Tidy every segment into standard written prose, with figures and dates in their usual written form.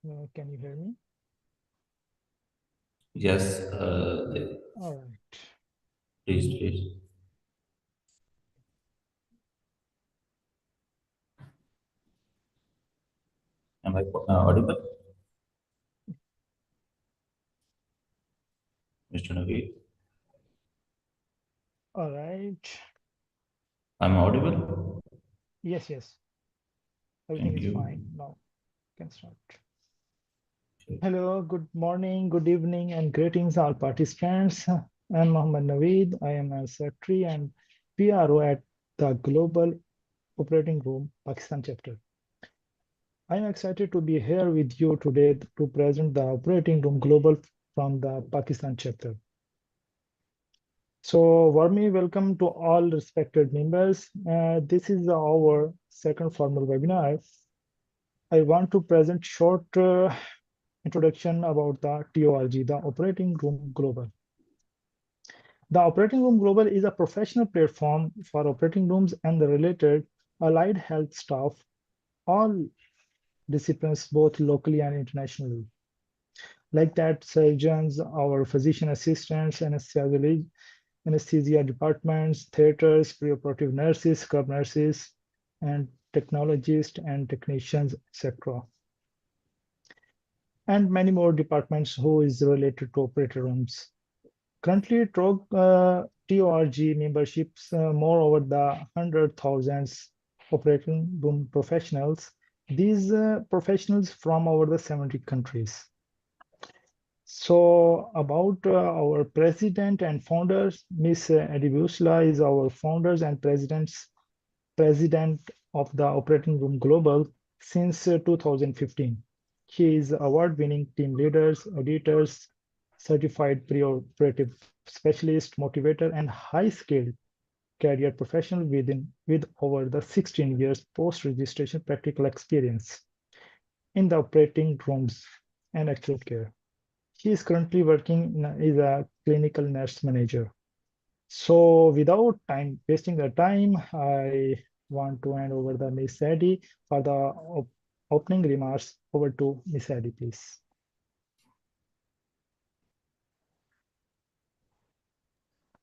Can you hear me? Yes, All right. please. Am I audible, Mr. Naveed? All right. I'm audible. Yes. Everything Thank is you. fine now. Can start. Hello, good morning, good evening, and greetings all participants. I'm Mohammed Naveed. I am a secretary and PRO at the Global Operating Room Pakistan chapter. I'm excited to be here with you today to present the Operating Room Global from the Pakistan chapter. So, warmly welcome to all respected members. This is our second formal webinar. I want to present short introduction about the TORG, the Operating Room Global. The Operating Room Global is a professional platform for operating rooms and the related allied health staff, all disciplines, both locally and internationally. Like that, surgeons, our physician assistants, anesthesia departments, theaters, preoperative nurses, scrub nurses, and technologists and technicians, etc. And many more departments who is related to operator rooms. Currently, TORG memberships more over the 100,000 operating room professionals. These professionals from over the 70 countries. So about our president and founders, Ms. Adibusla is our founders and president of the Operating Room Global since 2015. She is award-winning team leaders, auditors, certified pre-operative specialist, motivator, and high-skilled career professional with over the 16 years post-registration practical experience in the operating rooms and actual care. She is currently working as a clinical nurse manager. So without wasting the time, I want to hand over the Miss Sadie for the opening remarks. Over to Miss Sadie, please.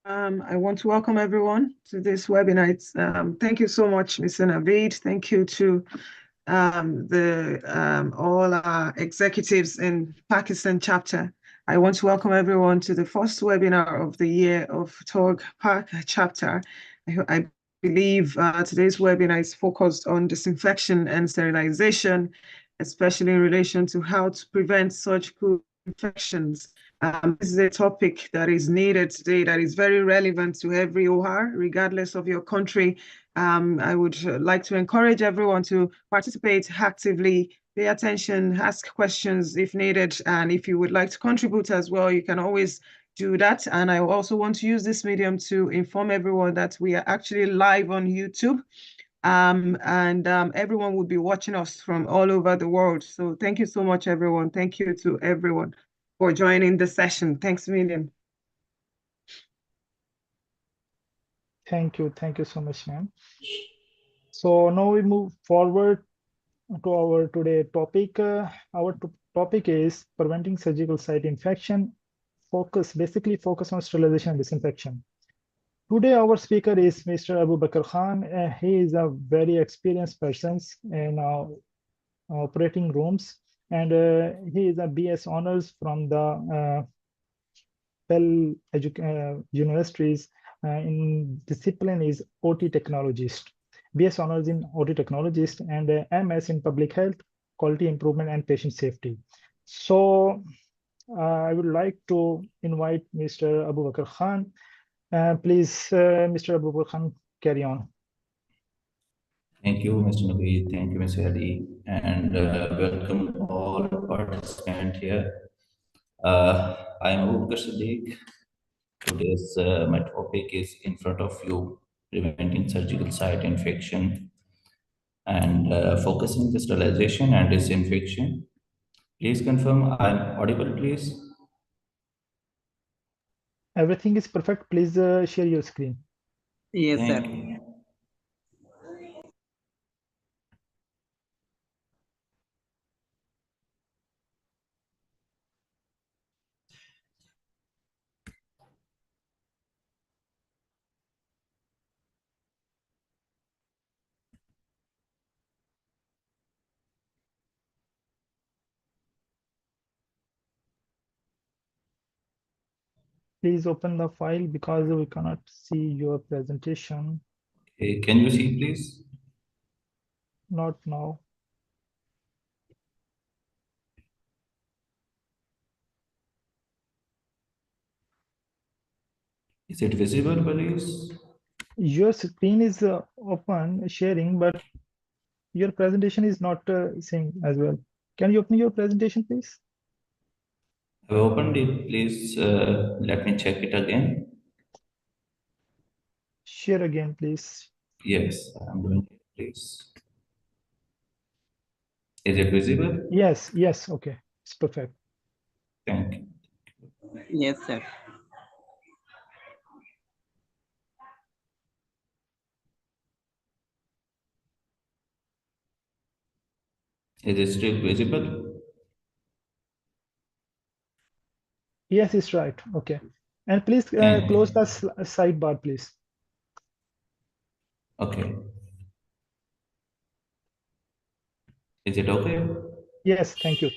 I want to welcome everyone to this webinar. Thank you so much, Mr. Naveed. Thank you to all our executives in Pakistan chapter. I want to welcome everyone to the first webinar of the year of TORG-Pak chapter. I believe today's webinar is focused on disinfection and sterilization, especially in relation to how to prevent surgical infections. This is a topic that is needed today, that is very relevant to every OR, regardless of your country. I would like to encourage everyone to participate actively, pay attention, ask questions if needed, and if you would like to contribute as well, you can always do that. And I also want to use this medium to inform everyone that we are actually live on YouTube. Everyone will be watching us from all over the world. So thank you so much, everyone. Thank you to everyone for joining the session. Thanks a million. Thank you so much, ma'am. So now we move forward to our today topic. Our topic is preventing surgical site infection. Basically focus on sterilization and disinfection. Today, our speaker is Mr. Abu Bakr Khan. He is a very experienced person in operating rooms, and he is a BS honors from the Pell universities in discipline is OT technologist, BS honors in OT technologist, and MS in public health, quality improvement, and patient safety. So I would like to invite Mr. Abu Bakr Khan. Please, Mr. Abu Bakr Khan, carry on. Thank you, Mr. Naveed. Thank you, Ms. Ali, and welcome all participants here. I am Abu Bakr Siddiq. Today's my topic is in front of you, preventing surgical site infection and focusing the sterilization and disinfection. Please confirm I'm audible, please. Everything is perfect. Please share your screen. Yes, sir. Thank you. Please open the file because we cannot see your presentation. Okay, can you see, please? Not now. Is it visible, please? Your screen is open, sharing, but your presentation is not saying as well. Can you open your presentation, please? Have opened it, please. Let me check it again. Share again, please. Yes, I'm doing it, please. Is it visible? Yes, yes, okay. It's perfect. Thank you. Yes, sir. Is it still visible? Yes, it's right. Okay. And please Thank close the you. sidebar, please. Okay. Is it okay? Yes, thank you.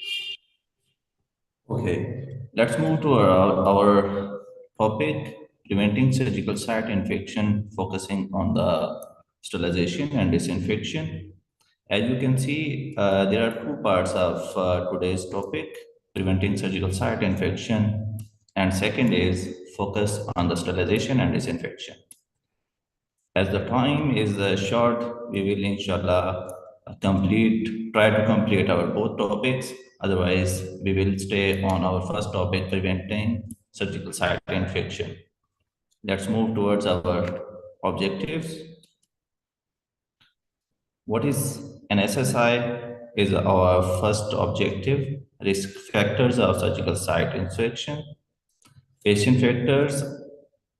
Okay. Let's move to our topic, preventing surgical site infection, focusing on the sterilization and disinfection. As you can see, there are two parts of today's topic, preventing surgical site infection, and second is focus on the sterilization and disinfection. As the time is short, we will inshallah try to complete our both topics. Otherwise, we will stay on our first topic, preventing surgical site infection. Let's move towards our objectives. What is an SSI is our first objective, risk factors of surgical site infection, patient factors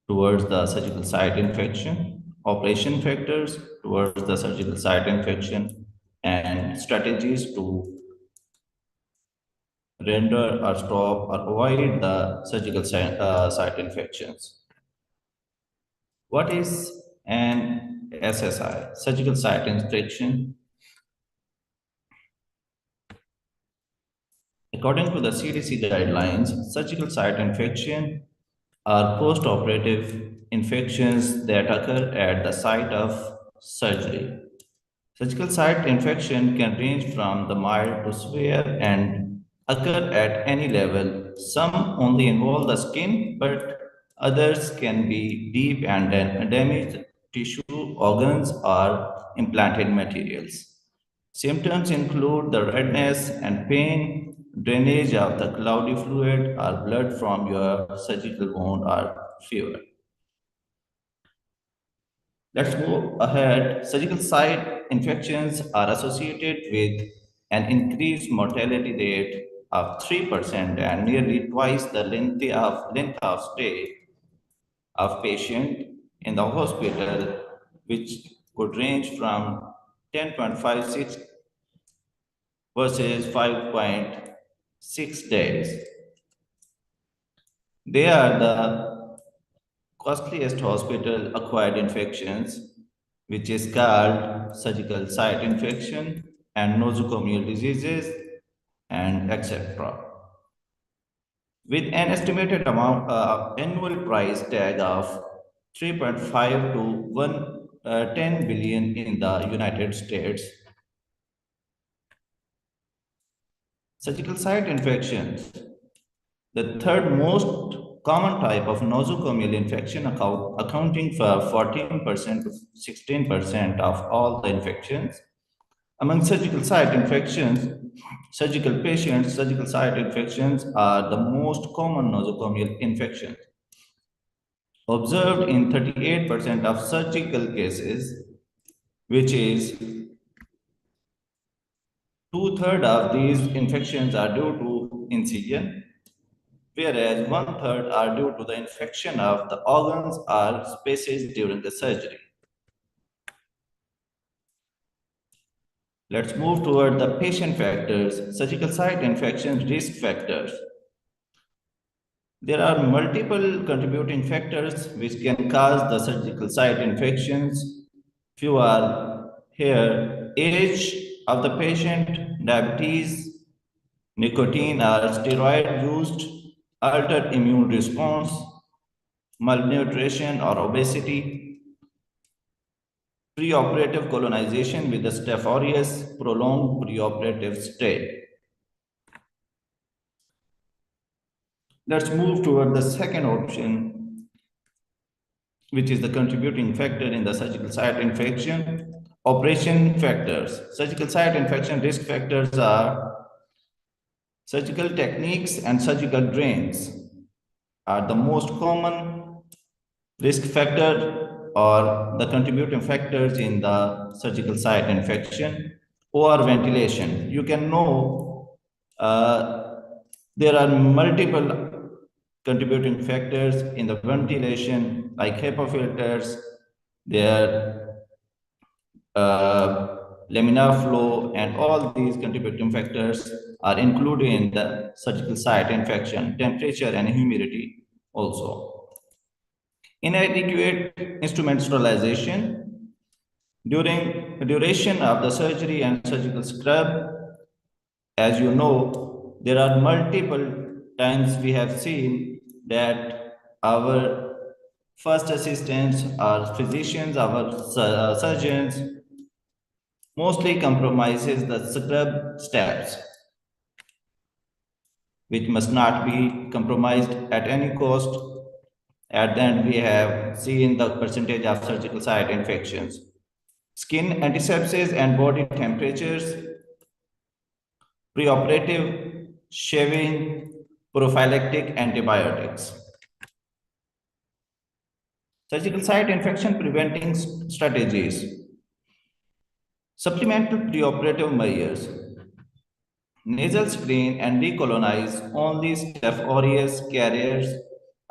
towards the surgical site infection, operation factors towards the surgical site infection, and strategies to render or stop or avoid the surgical site infections. What is an SSI? Surgical site infection. According to the CDC guidelines, surgical site infection are post-operative infections that occur at the site of surgery. Surgical site infection can range from the mild to severe and occur at any level. Some only involve the skin, but others can be deep and damage tissue, organs, or implanted materials. Symptoms include the redness and pain, drainage of the cloudy fluid, or blood from your surgical wound, or fever. Let's go ahead. Surgical site infections are associated with an increased mortality rate of 3% and nearly twice the length of stay of patient in the hospital, which could range from 10.56 versus 5.6 days. They are the costliest hospital acquired infections, which is called surgical site infection and nosocomial diseases and etc. With an estimated amount annual price tag of 3.5 to 10 billion in the United States, surgical site infections, the third most common type of nosocomial infection, accounting for 14% to 16% of all the infections. Among surgical site infections, surgical patients, surgical site infections are the most common nosocomial infections. Observed in 38% of surgical cases, which is two-thirds of these infections are due to incision, whereas one-third are due to the infection of the organs or spaces during the surgery. Let's move toward the patient factors, surgical site infection risk factors. There are multiple contributing factors which can cause the surgical site infections. Few are here: age of the patient, diabetes, nicotine or steroid used, altered immune response, malnutrition or obesity, preoperative colonization with the Staph aureus, prolonged preoperative stay. Let's move toward the second option, which is the contributing factor in the surgical site infection. Operation factors. Surgical site infection risk factors are surgical techniques and surgical drains are the most common risk factor or the contributing factors in the surgical site infection or ventilation. You can know there are multiple contributing factors in the ventilation like HEPA filters, their laminar flow, and all these contributing factors are included in the surgical site infection, temperature and humidity also. Inadequate instrument sterilization. During the duration of the surgery and surgical scrub, as you know, there are multiple times we have seen that our first assistants, our physicians, our surgeons mostly compromises the scrub steps, which must not be compromised at any cost. At the end, we have seen the percentage of surgical site infections. Skin antisepsis and body temperatures, preoperative shaving, prophylactic antibiotics. Surgical site infection preventing strategies. Supplemental preoperative measures. Nasal screen and decolonize only Staph aureus carriers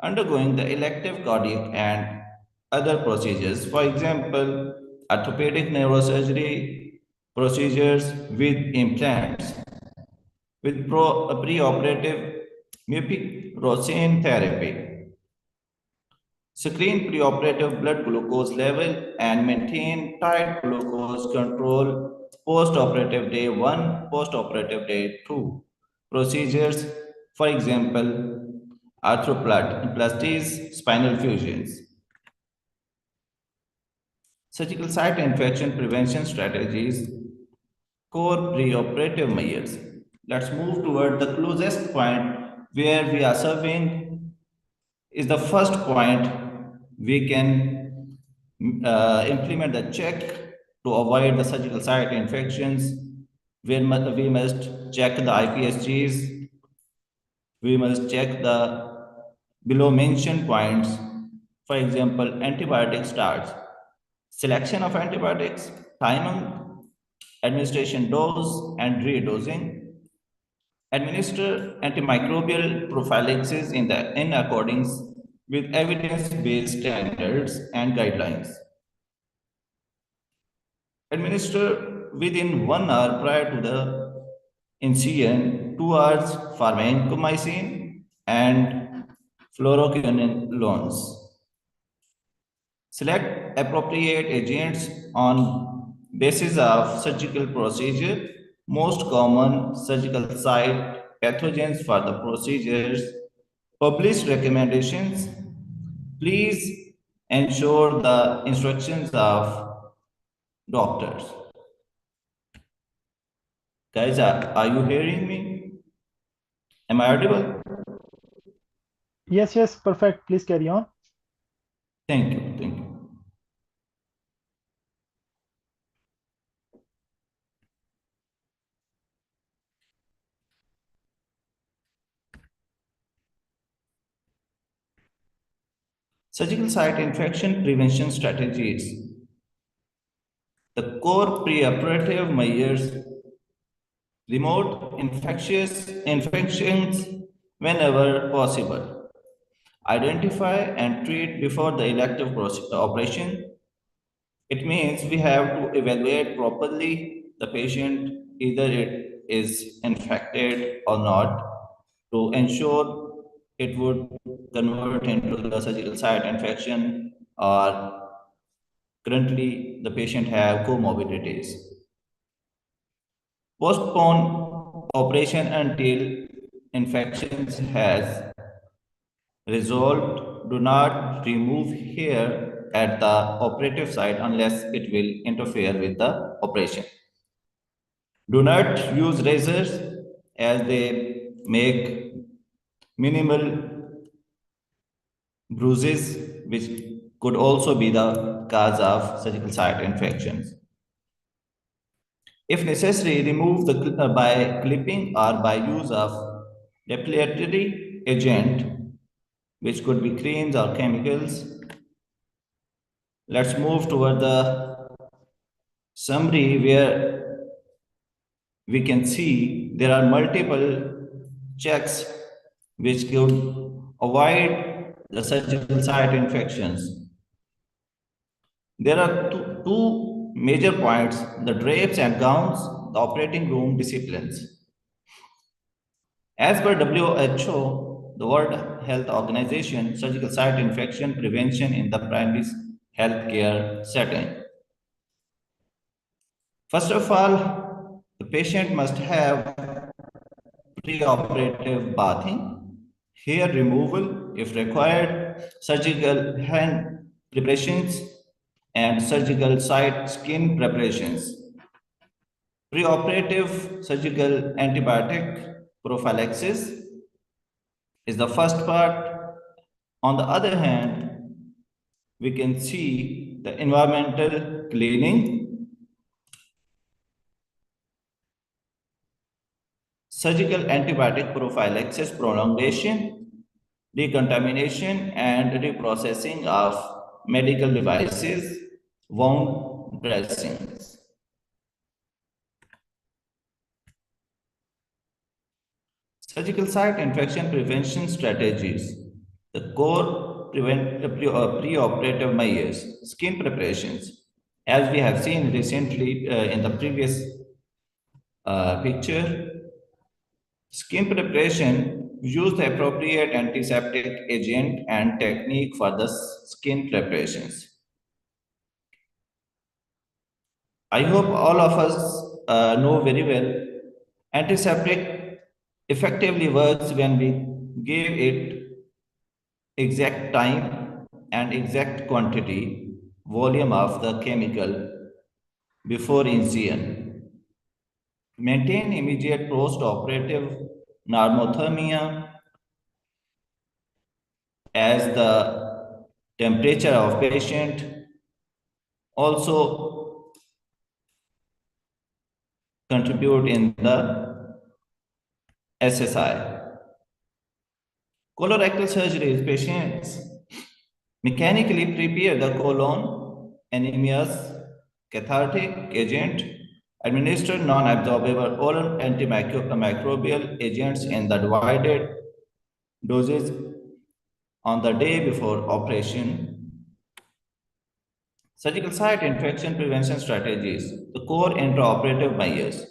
undergoing the elective cardiac and other procedures. For example, orthopedic neurosurgery procedures with implants, with preoperative mupirocin therapy. Screen preoperative blood glucose level and maintain tight glucose control post-operative day 1, post-operative day 2. Procedures, for example, arthroplasties, spinal fusions. Surgical site infection prevention strategies, core preoperative measures. Let's move toward the closest point where we are serving is the first point we can implement the check to avoid the surgical site infections. We must check the IPSGs. We must check the below mentioned points. For example, antibiotic starts. Selection of antibiotics, timing, administration dose, and redosing. Administer antimicrobial prophylaxis in accordance with evidence-based standards and guidelines. Administer within 1 hour prior to the incision, 2 hours for vancomycin and fluoroquinolones. Select appropriate agents on basis of surgical procedure. Most common surgical site pathogens for the procedures. Published recommendations. Please ensure the instructions of doctors. Guys, are you hearing me? Am I audible? Yes, yes, perfect. Please carry on. Thank you, thank you. Surgical site infection prevention strategies. The core preoperative measures remote infectious infections whenever possible. Identify and treat before the elective operation. It means we have to evaluate properly the patient, either it is infected or not, to ensure it would convert into the surgical site infection or currently the patient have comorbidities. Postpone operation until infections has resolved. do not remove hair at the operative site unless it will interfere with the operation. Do not use razors as they make minimal bruises, which could also be the cause of surgical site infections. If necessary, remove by clipping or by use of depilatory agent, which could be creams or chemicals. Let's move toward the summary where we can see there are multiple checks which could avoid the surgical site infections. There are two major points, the drapes and gowns, the operating room disciplines. As per WHO, the World Health Organization, surgical site infection prevention in the primary healthcare setting. First of all, the patient must have preoperative bathing, hair removal if required, surgical hand preparations, and surgical site skin preparations. Preoperative surgical antibiotic prophylaxis is the first part. On the other hand, we can see the environmental cleaning, surgical antibiotic prophylaxis prolongation, decontamination, and reprocessing of medical devices, wound dressings. Surgical site infection prevention strategies. The core preoperative measures, skin preparations. As we have seen recently in the previous picture, skin preparation, use the appropriate antiseptic agent and technique for the skin preparations. I hope all of us know very well antiseptic effectively works when we give it exact time and exact quantity, volume of the chemical before incision. Maintain immediate post-operative normothermia as the temperature of patient also contribute in the SSI. Colorectal surgery is patients mechanically prepare the colon, anemias, cathartic agent, administer non-absorbable oral antimicrobial agents in the divided doses on the day before operation. Surgical site infection prevention strategies, the core intraoperative measures.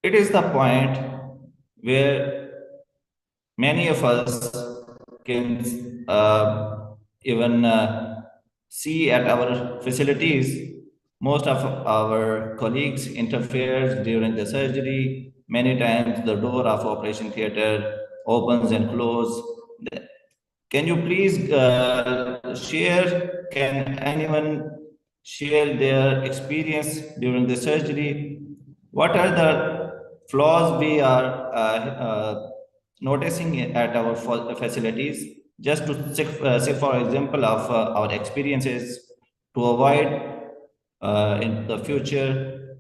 It is the point where many of us can even see at our facilities. Most of our colleagues interfere during the surgery. Many times the door of operation theater opens and closes. Can you please share, can anyone share their experience during the surgery? What are the flaws we are noticing at our facilities? Just to say for example of our experiences to avoid in the future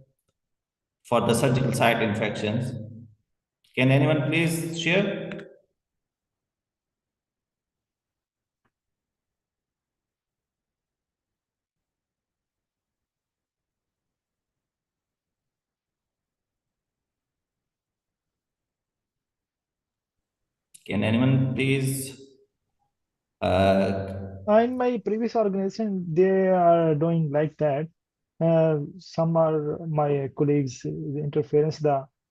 for the surgical site infections. Can anyone please share? Can anyone please? In my previous organization, they are doing like that. Some are my colleagues interference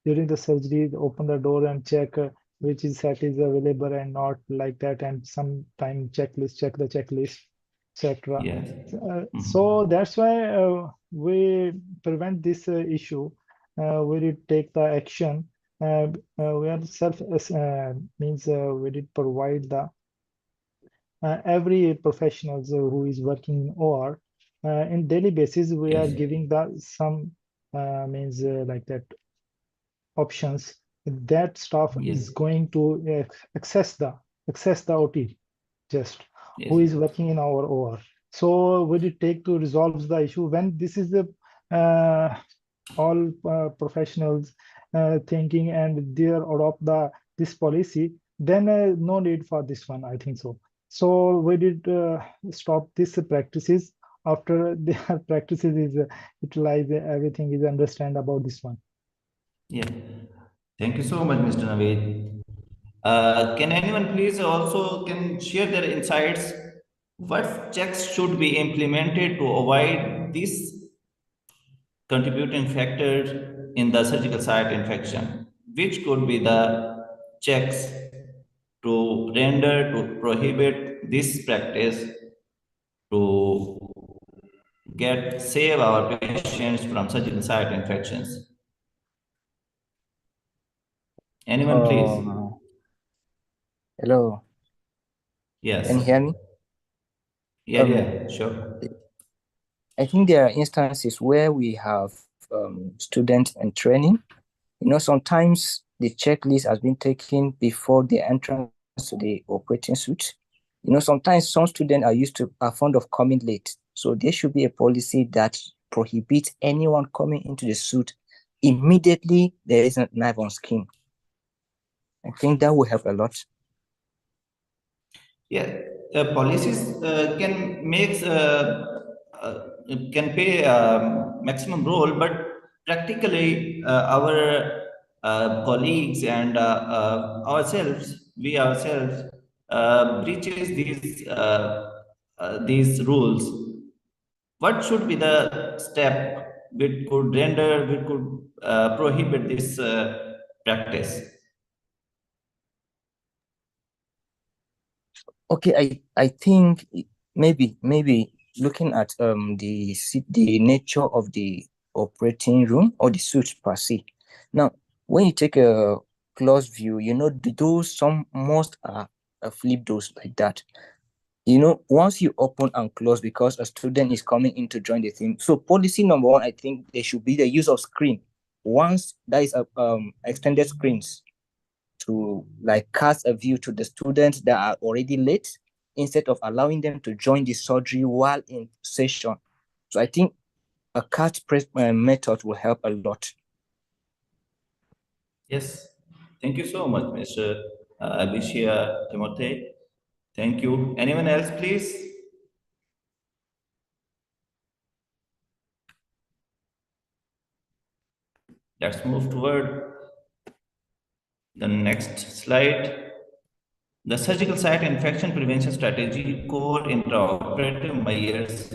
during the surgery, they open the door and check which is set is available and not like that, and sometime check the checklist, etc. Yes. So that's why we prevent this issue. We did take the action. we are self means we did provide the every professionals who is working in OR in daily basis we are Yes, giving the some means like that options that staff yes, is going to access the OT just yes, who is working in our OR. So would it take to resolve the issue when this is the uh, all professionals thinking and they adopt this policy, then no need for this one, I think so. So we did stop these practices after their practices is utilize everything is understand about this one. yeah. Thank you so much, Mr. Naveed. Can anyone please also can share their insights? What checks should be implemented to avoid these contributing factors in the surgical site infection? Which could be the checks to render to prohibit this practice to get save our patients from surgical site infections? Anyone, please? Um, Hello, Yes. can you hear me? Yeah, yeah, sure. I think there are instances where we have students in training. Sometimes the checklist has been taken before the entrance to the operating suite. Sometimes some students are fond of coming late. So there should be a policy that prohibits anyone coming into the suite immediately there is a knife on skin. I think that will help a lot. Yeah, policies uh, can play a maximum role, but practically our colleagues and we ourselves breaches these rules. What should be the step we could prohibit this practice? Okay, I think maybe looking at the nature of the operating room or the suite per se. Now, when you take a close view, those some most are flip doors like that. Once you open and close because a student is coming in to join the team. So policy number one, I think there should be the use of screen. Once there is a extended screens to like cast a view to the students that are already late instead of allowing them to join the surgery while in session. So I think a cut press method will help a lot. Yes, thank you so much, Mr. Alicia Timothy. Thank you. Anyone else, please? Let's move toward the next slide. The surgical site infection prevention strategy core intraoperative measures.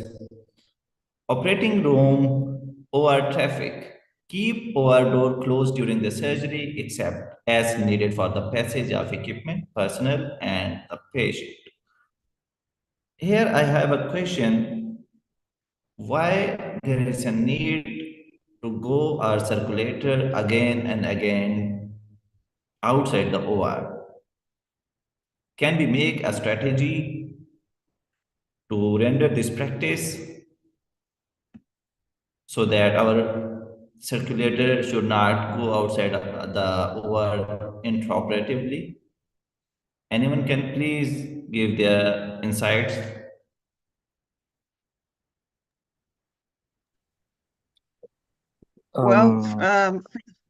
Operating room OR traffic. Keep OR door closed during the surgery except as needed for the passage of equipment, personnel, and the patient. Here I have a question. Why there is a need to go our circulator again and again outside the OR? Can we make a strategy to render this practice so that our circulator should not go outside of the OR intraoperatively? Anyone can please give their insights? Well, Um,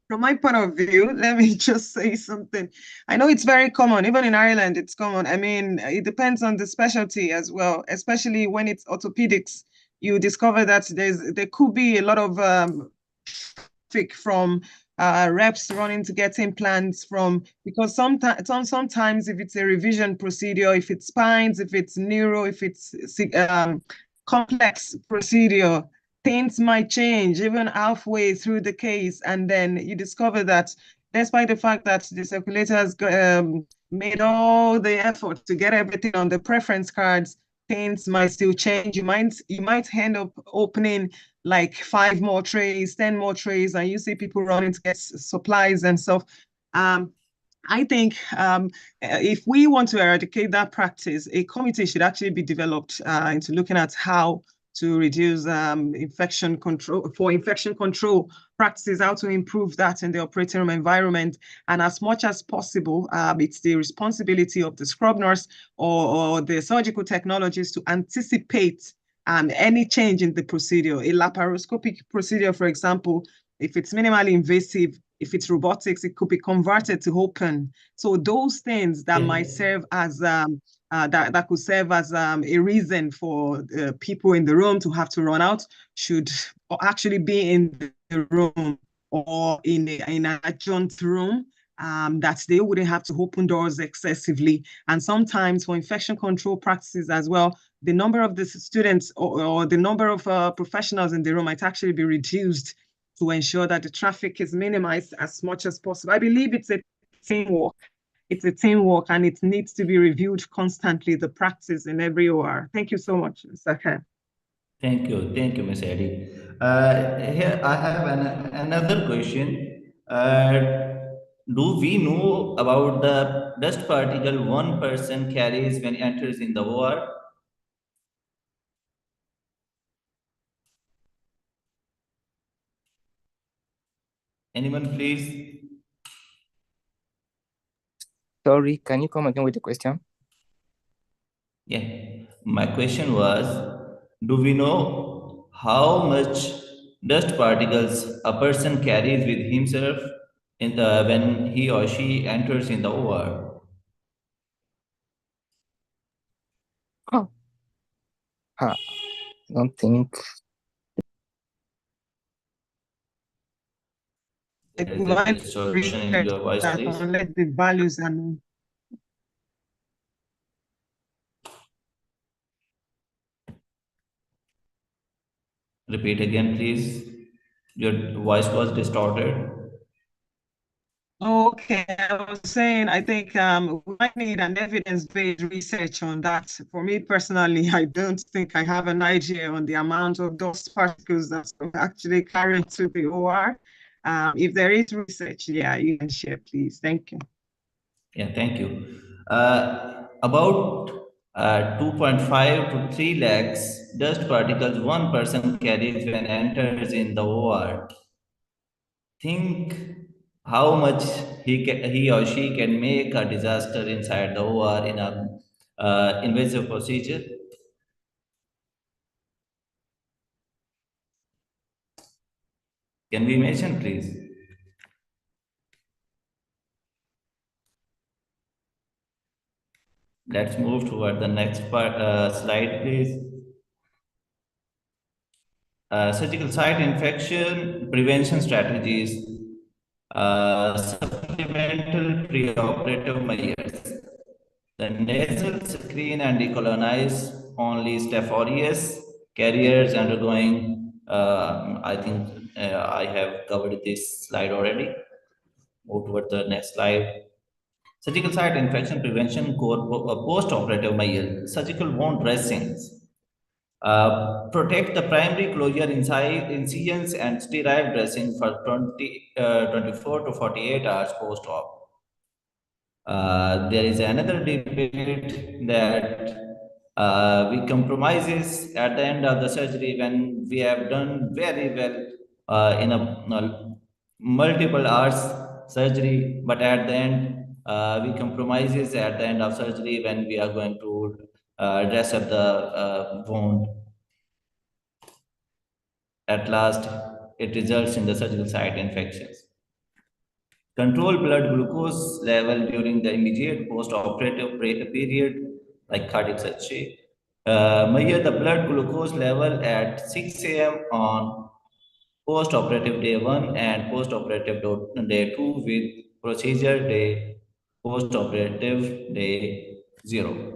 from my point of view, let me just say something. I know it's very common, even in Ireland, it's common. I mean, it depends on the specialty as well, especially when it's orthopedics. You discover that there could be a lot of traffic from reps running to get implants from, because sometimes if it's a revision procedure, if it's spines, if it's neuro, if it's complex procedure, things might change even halfway through the case, and then you discover that despite the fact that the circulator has made all the effort to get everything on the preference cards, things might still change. You might end up opening like 5 more trays, 10 more trays, and you see people running to get supplies and stuff. I think if we want to eradicate that practice, a committee should actually be developed into looking at how to reduce infection control practices, how to improve that in the operating room environment. And as much as possible, it's the responsibility of the scrub nurse or the surgical technologists to anticipate any change in the procedure. A laparoscopic procedure, for example, if it's minimally invasive, if it's robotics, it could be converted to open. So those things that might serve as that could serve as a reason for people in the room to have to run out should actually be in the room or in an adjunct room. That they wouldn't have to open doors excessively. And sometimes for infection control practices as well, the number of the students or the number of professionals in the room might actually be reduced to ensure that the traffic is minimized as much as possible. I believe it's a teamwork. It's a teamwork and it needs to be reviewed constantly, the practice in every OR. Thank you so much, Mr. Khan. Thank you, Ms. Eddie. Here I have another question. Do we know about the dust particle one person carries when enters in the OR? Anyone, please? Sorry, can you come again with the question? Yeah, my question was, do we know how much dust particles a person carries with himself when he or she enters in the OR? Huh. I don't think. It There is a might distortion in research your voice, that please. unless the values and Repeat again, please. Your voice was distorted. okay, I was saying, I think we might need an evidence-based research on that. For me personally, I don't think I have an idea on the amount of dust particles that actually carry to the OR. If there is research, yeah, you can share, please. Thank you. Yeah, thank you. About 2.5 to 3 lakhs dust particles one person carries when enters in the OR. Think how much he or she can make a disaster inside the OR in a invasive procedure. Can we mention, please? Let's move toward the next slide, please. Surgical site infection prevention strategies, supplemental preoperative measures. The nasal screen and decolonize only Staph aureus carriers undergoing. I think I have covered this slide already. Move toward the next slide. Surgical site infection prevention post-operative measures. Surgical wound dressings. Protect the primary closure incisions and sterile dressing for 24 to 48 hours post-op. There is another debate that we compromises at the end of the surgery when we have done very well in a multiple hours surgery, but at the end we compromises at the end of surgery when we are going to dress up the wound. At last, it results in the surgical site infections. Control blood glucose level during the immediate post-operative period, like cardiac surgery. Measure the blood glucose level at 6 a.m. on post-operative day 1 and post-operative day 2 with procedure day post-operative day 0.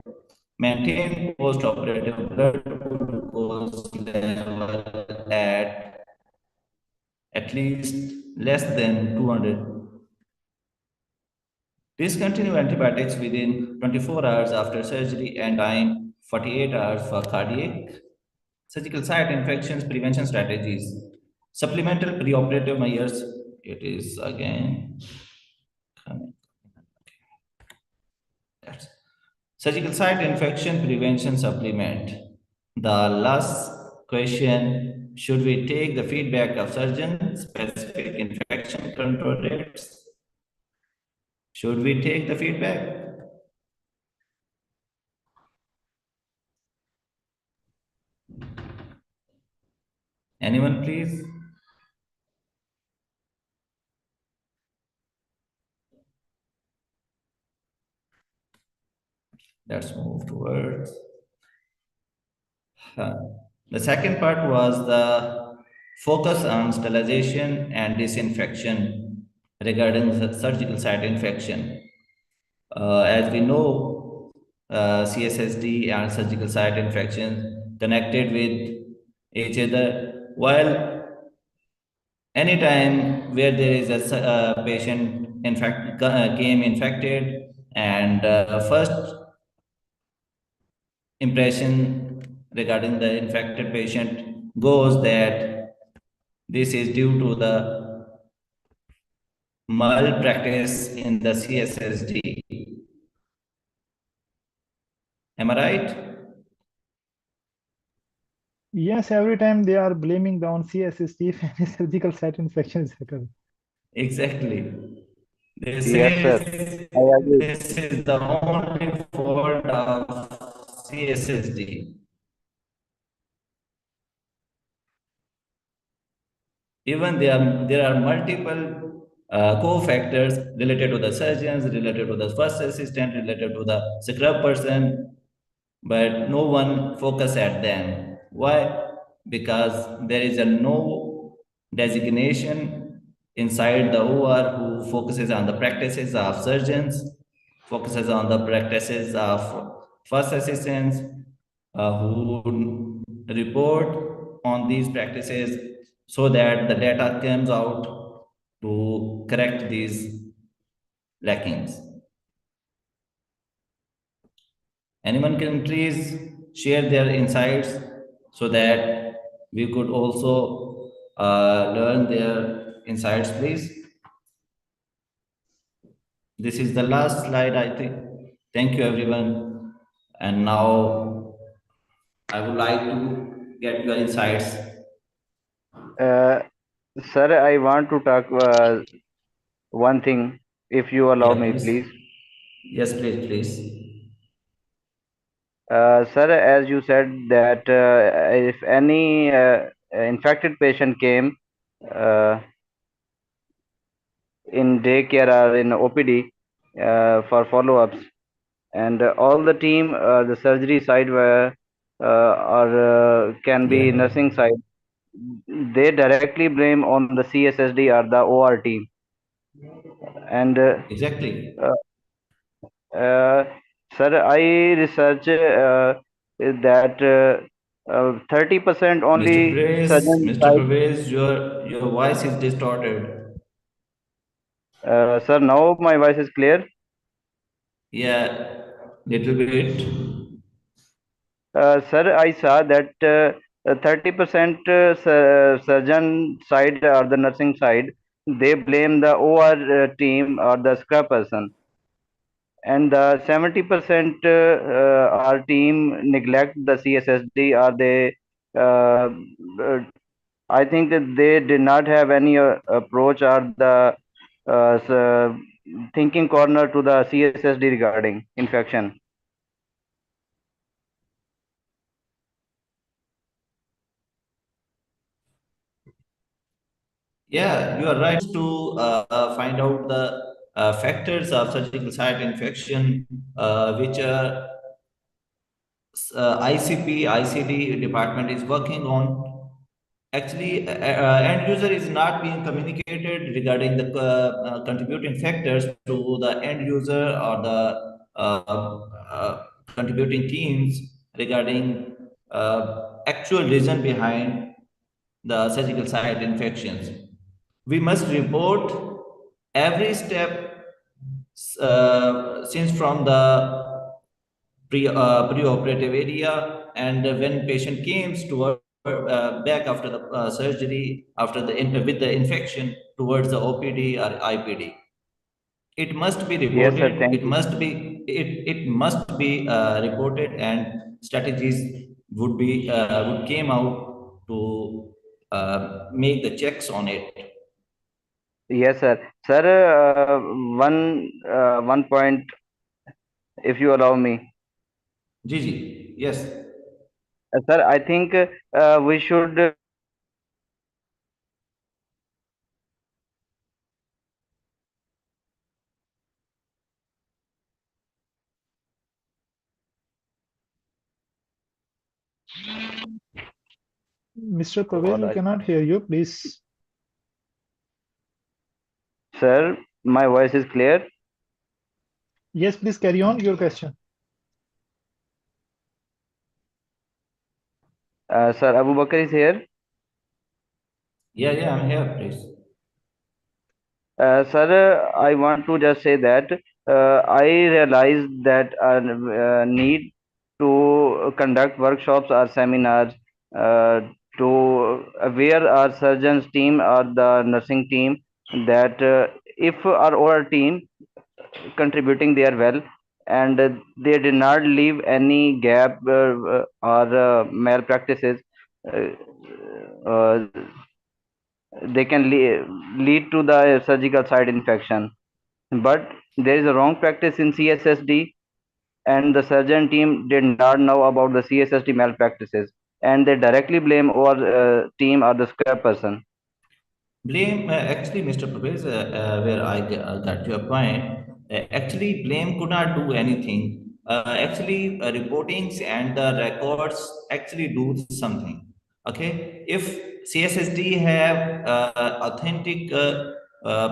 Maintain post-operative blood glucose level at least less than 200. Discontinue antibiotics within 24 hours after surgery and time 48 hours for cardiac, surgical site infections prevention strategies, supplemental preoperative measures. It is again coming. That's surgical site infection prevention supplement. The last question, should we take the feedback of surgeon specific infection control rates? Should we take the feedback? Anyone, please? Let's move towards. The second part was the focus on sterilization and disinfection regarding the surgical site infection. As we know, CSSD and surgical site infections connected with each other. While anytime where there is a patient in fact came infected, and first impression regarding the infected patient goes that this is due to the malpractice in the CSSD. Am I right? Yes, every time they are blaming the on CSST if any surgical site infection is occurring. Exactly. They Yes, sir. say I agree. this is the only fault of CSSD. Even there are multiple co-factors related to the surgeons, related to the first assistant, related to the scrub person, but no one focus at them. Why? Because there is a no designation inside the OR who focuses on the practices of surgeons, focuses on the practices of first assistants, who report on these practices so that the data comes out to correct these lackings. Anyone can please share their insights so that we could also learn their insights, please. This is the last slide, I think. Thank you, everyone. And now I would like to get your insights. Uh, Sir, I want to talk one thing, if you allow Yeah, me, please. please. Yes, please, please. Sir, as you said that if any infected patient came uh, in daycare or in OPD for follow-ups, and all the team, the surgery side were or can be Yeah, nursing side, they directly blame on the CSSD or the OR team. And exactly. uh, uh, sir, I research that 30% only surgeon Mr. side. Pervez, your voice is distorted. Sir, now my voice is clear. Yeah, little bit. Sir, I saw that 30% surgeon side or the nursing side, they blame the OR team or the scrub person, and the 70% our team neglect the CSSD, or they uh, uh, I think that they did not have any approach or the thinking corner to the CSSD regarding infection. Yeah, you are right to find out the factors of surgical site infection, which ICP, ICD department is working on. Actually, end user is not being communicated regarding the contributing factors to the end user or the contributing teams regarding actual reason behind the surgical site infections. We must report every step since from the preoperative area, and when patient comes toward back after the surgery, after the with the infection towards the OPD or IPD, it must be Yes, sir. reported. Thank you. It must be reported, and strategies would came out to make the checks on it. Yes, sir. Sir, one point, if you allow me. Gigi, yes. Sir, I think we should Mr. Pervez, we cannot hear you. Please. sir, my voice is clear. Yes, please carry on your question. Sir, Abu Bakr is here. Yeah, I'm here, please. Sir, I want to just say that I realized that need to conduct workshops or seminars to aware our surgeons team or the nursing team that if our team contributing there well and they did not leave any gap or malpractices, uh, uh, they can lead to the surgical site infection. But there is a wrong practice in CSSD, and the surgeon team did not know about the CSSD malpractices, and they directly blame our team or the square person. Blame, actually, Mr. Pervez, where I got your point. Actually, blame could not do anything. Actually, reportings and the records actually do something. Okay, if CSSD have authentic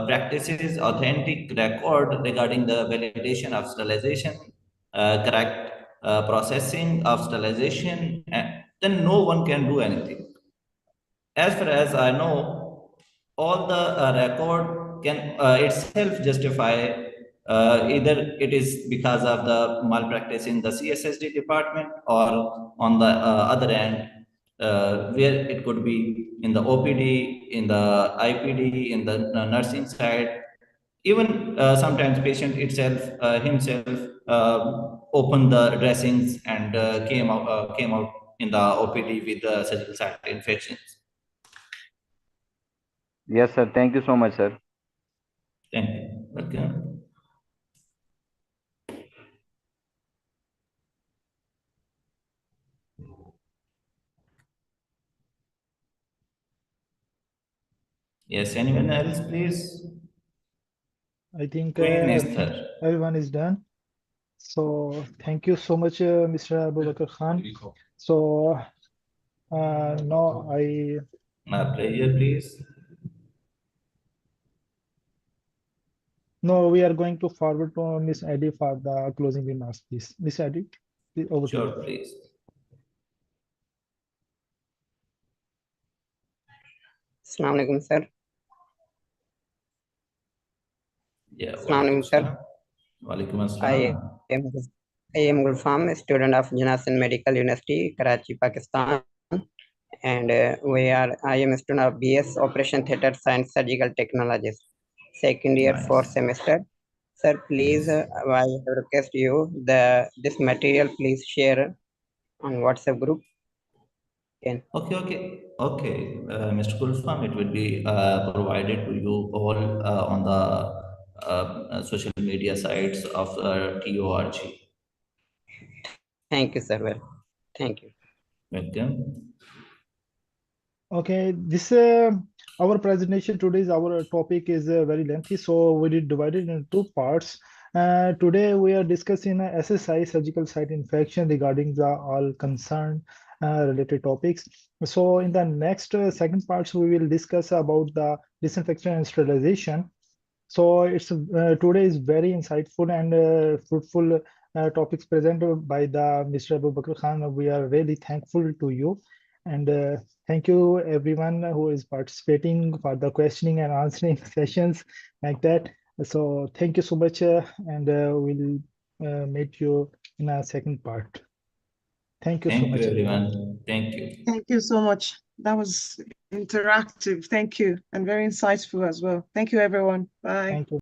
practices, authentic record regarding the validation of sterilization, correct processing of sterilization, then no one can do anything. As far as I know, all the record can itself justify either it is because of the malpractice in the CSSD department, or on the other end, where it could be in the OPD, in the IPD, in the nursing side. Even sometimes patient himself opened the dressings and came out in the OPD with the surgical site infections. Yes, sir. Thank you so much, sir. Thank you. Welcome. Yes, anyone else, please? I think Queen Esther. everyone is done. So thank you so much, Mr. Abu Bakr Khan. So now My pleasure, please. no, we are going to forward to Miss Eddie for the closing remarks, please. Miss Eddie, over to you. Sure, please. Assalamu alaikum, sir. Yeah, Assalamu alaikum, sir. Walaikum I assalam. am I am Gulfam, a student of Janassan Medical University, Karachi, Pakistan. And I am a student of BS Operation Theatre Science Surgical Technologies, second year, Nice. fourth semester. Sir, please, Yes. I request you this material please share on WhatsApp group. Again. Okay. Mr. Gulfam, it will be provided to you all on the social media sites of TORG. Thank you, sir. Well, thank you. Welcome. Okay, this our presentation today's our topic is very lengthy, so we did divide it into two parts. Today we are discussing SSI surgical site infection regarding the all concerned related topics. So in the next second parts we will discuss about the disinfection and sterilization. So it's today is very insightful and fruitful topics presented by the Mr. Abu Bakr Khan. We are really thankful to you, and thank you everyone who is participating for the questioning and answering sessions like that. So thank you so much, and we'll meet you in our second part. Thank you so Thank you, much, everyone. everyone. Thank you. Thank you so much. That was interactive. Thank you. And very insightful as well. Thank you, everyone. Bye. Thank you.